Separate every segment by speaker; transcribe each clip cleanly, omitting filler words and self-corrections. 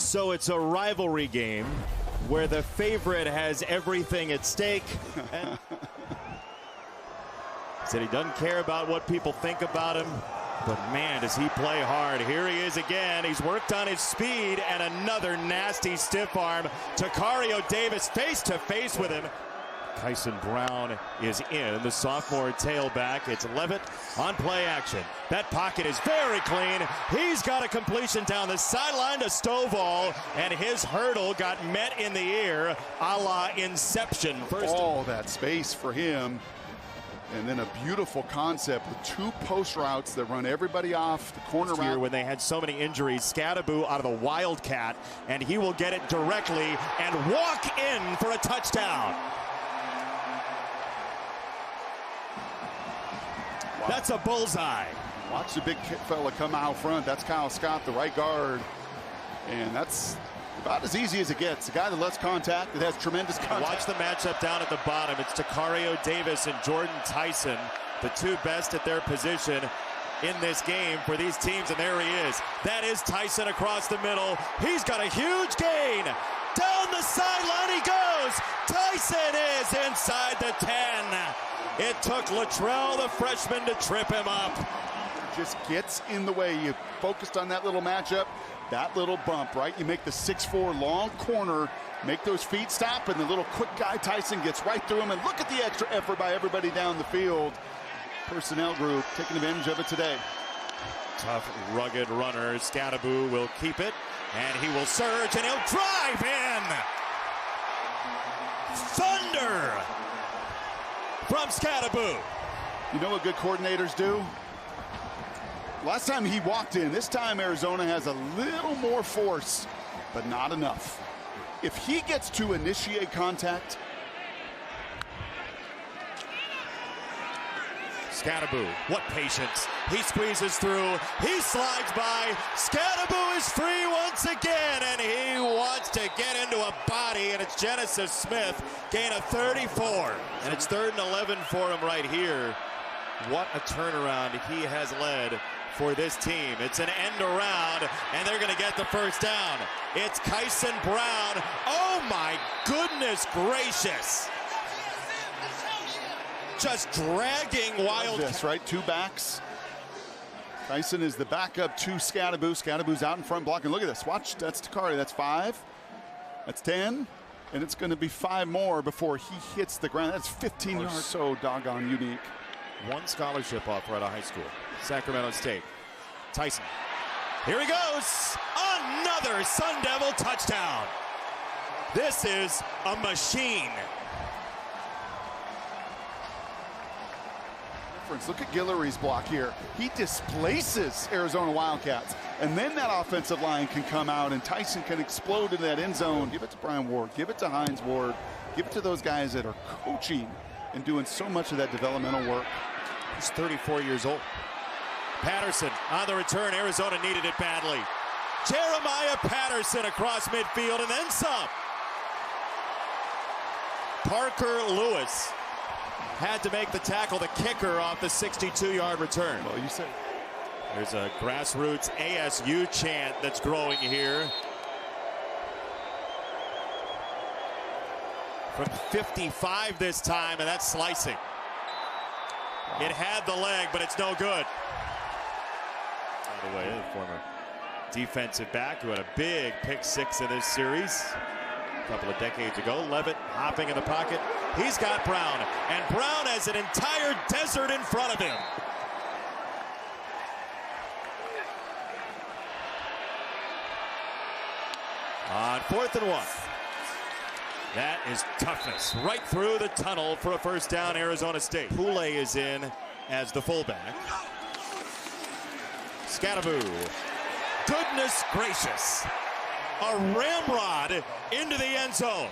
Speaker 1: So it's a rivalry game where the favorite has everything at stake. And said he doesn't care about what people think about him, but man, does he play hard. Here he is again. He's worked on his speed, and another nasty stiff arm. Tacario Davis face to face with him. Tyson Brown is in, the sophomore tailback. It's Levitt on play action. That pocket is very clean. He's got a completion down the sideline to Stovall, and his hurdle got met in the ear, a la Inception. First,
Speaker 2: all that space for him, and then a beautiful concept with two post routes that run everybody off the corner route.
Speaker 1: When they had so many injuries, Scattaboo out of the Wildcat, and he will get it directly and walk in for a touchdown. Wow. That's a bullseye.
Speaker 2: Watch the big fella come out front. That's Kyle Scott, the right guard. And that's about as easy as it gets. The guy that lets contact, that has tremendous contact.
Speaker 1: Watch the matchup down at the bottom. It's Tacario Davis and Jordan Tyson, the two best at their position in this game for these teams, and there he is. That is Tyson across the middle. He's got a huge gain. Down the sideline he goes. Tyson is inside the 10. It took Luttrell, the freshman, to trip him up.
Speaker 2: Just gets in the way. You focused on that little matchup, that little bump, right? You make the 6'4" long corner, make those feet stop, and the little quick guy Tyson gets right through him. And look at the extra effort by everybody down the field. Personnel group taking advantage of it today.
Speaker 1: Tough, rugged runner. Scattaboo will keep it, and he will surge, and he'll drive in. Thunder from Scattaboo.
Speaker 2: You know what good coordinators do? Last time he walked in, this time Arizona has a little more force, but not enough. If he gets to initiate contact.
Speaker 1: Scattaboo, what patience. He squeezes through, he slides by. Scattaboo is free once again, and he wants to get into a body, and it's Genesis Smith, gain of 34. And it's 3rd and 11 for him right here. What a turnaround he has led for this team. It's an end around, and they're gonna get the first down. It's Kyson Brown. Oh my goodness gracious. Just dragging
Speaker 2: Wildcats. Right, two backs. Tyson is the backup to Scattaboo. Scattaboo's out in front blocking. Look at this, watch, that's Takari, that's 5. That's 10, and it's gonna be 5 more before he hits the ground. That's 15 yards, so doggone unique.
Speaker 1: One scholarship offer out of high school, Sacramento State. Tyson, here he goes, another Sun Devil touchdown. This is a machine.
Speaker 2: Look at Guillory's block here. He displaces Arizona Wildcats, and then that offensive line can come out, and Tyson can explode into that end zone. Give it to Brian Ward, give it to Hines Ward, give it to those guys that are coaching and doing so much of that developmental work.
Speaker 1: He's 34 years old. Patterson on the return. Arizona needed it badly. Jeremiah Patterson across midfield and then some. Parker Lewis had to make the tackle, the kicker, off the 62-yard return.
Speaker 2: Well, you said.
Speaker 1: There's a grassroots ASU chant that's growing here. From 55 this time, and that's slicing. It had the leg, but it's no good. By the way, the former defensive back who had a big pick 6 in this series a couple of decades ago. Levitt hopping in the pocket. He's got Brown, and Brown has an entire desert in front of him. On 4th and 1. That is toughness. Right through the tunnel for a first down, Arizona State. Poulet is in as the fullback. Scattaboo. Goodness gracious. A ramrod into the end zone.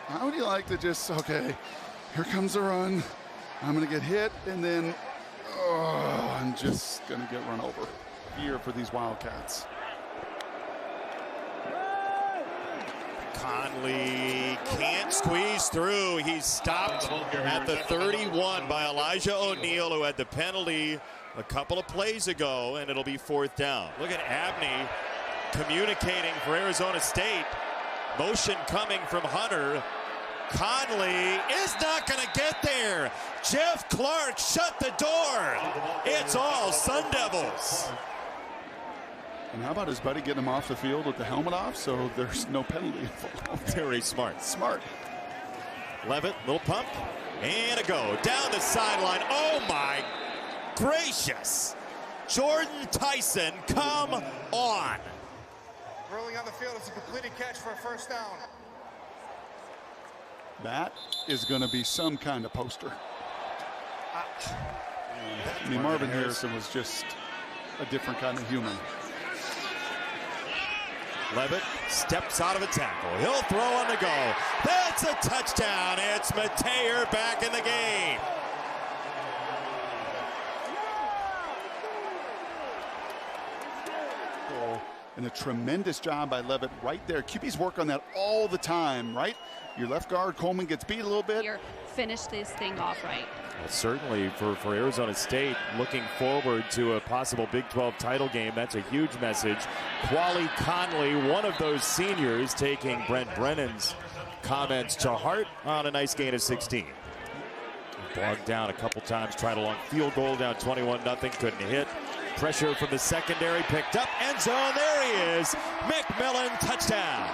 Speaker 2: How would you like to just, okay, here comes the run. I'm going to get hit, and then, I'm just going to get run over here for these Wildcats.
Speaker 1: Conley can't squeeze through. He's stopped at the 31 by Elijah O'Neal, who had the penalty a couple of plays ago, and it'll be 4th down. Look at Abney communicating for Arizona State. Motion coming from Hunter. Conley is not going to get there. Jeff Clark shut the door. It's all Sun Devils.
Speaker 2: And how about his buddy getting him off the field with the helmet off so there's no penalty involved?
Speaker 1: Very smart.
Speaker 2: Smart.
Speaker 1: Levitt, little pump, and a go. Down the sideline. Oh, my gracious. Jordan Tyson, come on.
Speaker 3: Rolling on the field, it's a completed catch for a 1st down.
Speaker 2: That is going to be some kind of poster. I mean, Marvin Harrison was just a different kind of human.
Speaker 1: Levitt steps out of a tackle. He'll throw on the go. That's a touchdown. It's Mateer back in the game.
Speaker 2: And a tremendous job by Levitt right there. QBs work on that all the time, right? Your left guard, Coleman, gets beat a little bit.
Speaker 4: Finish this thing off right.
Speaker 1: Well, certainly for Arizona State, looking forward to a possible Big 12 title game. That's a huge message. Quali Conley, one of those seniors, taking Brent Brennan's comments to heart on a nice gain of 16. Bogged down a couple times, tried a long field goal, down 21-0, couldn't hit. Pressure from the secondary, picked up, end zone, there he is. McMillan, touchdown.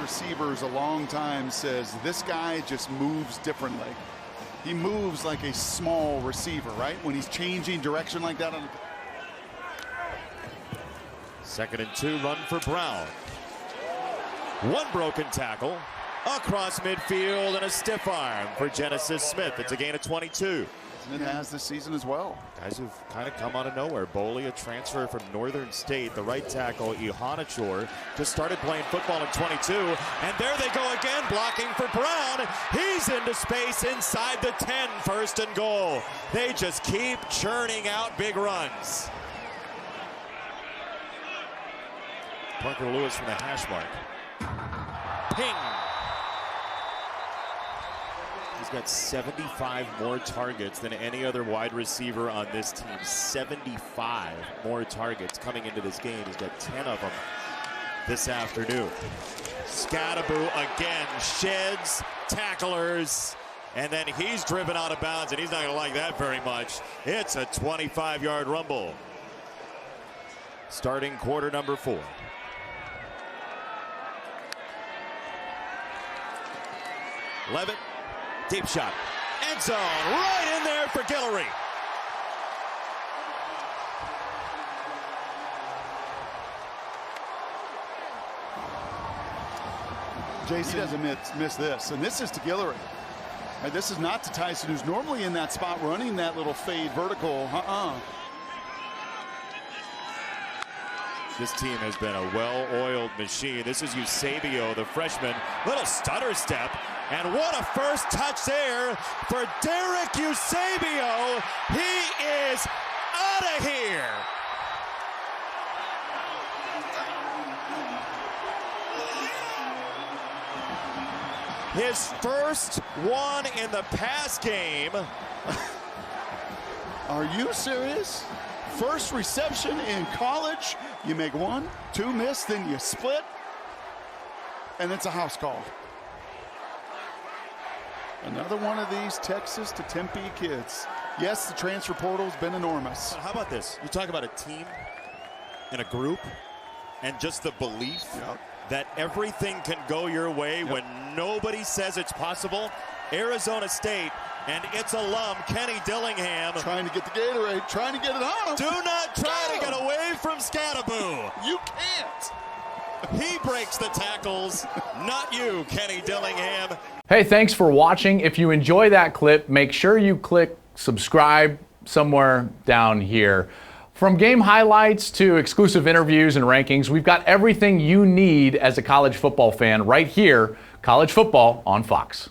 Speaker 2: Receivers a long time says this guy just moves differently. He moves like a small receiver, right? When he's changing direction like that.
Speaker 1: 2nd and 2, run for Brown. One broken tackle. Across midfield and a stiff arm for Genesis Smith. It's a gain of 22.
Speaker 2: And it has this season as well.
Speaker 1: Guys who've kind of come out of nowhere. Boley, a transfer from Northern State. The right tackle, Ihanachor, just started playing football in 22. And there they go again, blocking for Brown. He's into space inside the 10, 1st and goal. They just keep churning out big runs. Parker Lewis from the hash mark. Ping. He's got 75 more targets than any other wide receiver on this team. 75 more targets coming into this game. He's got 10 of them this afternoon. Scattaboo again sheds tacklers, and then he's driven out of bounds, and he's not going to like that very much. It's a 25-yard rumble. Starting quarter number 4. Levitt. Deep shot. End zone. Right in there for Guillory.
Speaker 2: JC doesn't miss this. And this is to Guillory. And this is not to Tyson, who's normally in that spot running that little fade vertical.
Speaker 1: This team has been a well-oiled machine. This is Eusebio, the freshman. Little stutter step. And what a first touch there for Derek Eusebio. He is out of here. His first one in the pass game.
Speaker 2: Are you serious? First reception in college. You make 1, 2 miss, then you split. And it's a house call. Another one of these Texas to Tempe kids. Yes, the transfer portal's been enormous.
Speaker 1: How about this? You talk about a team and a group and just the belief that everything can go your way when nobody says it's possible. Arizona State and its alum, Kenny Dillingham.
Speaker 2: Trying to get the Gatorade, trying to get it on him.
Speaker 1: Do not try to get away from Scattaboo.
Speaker 2: You can't.
Speaker 1: He breaks the tackles, not you, Kenny Dillingham.
Speaker 5: Hey, thanks for watching. If you enjoy that clip, make sure you click subscribe somewhere down here. From game highlights to exclusive interviews and rankings, we've got everything you need as a college football fan right here, College Football on Fox.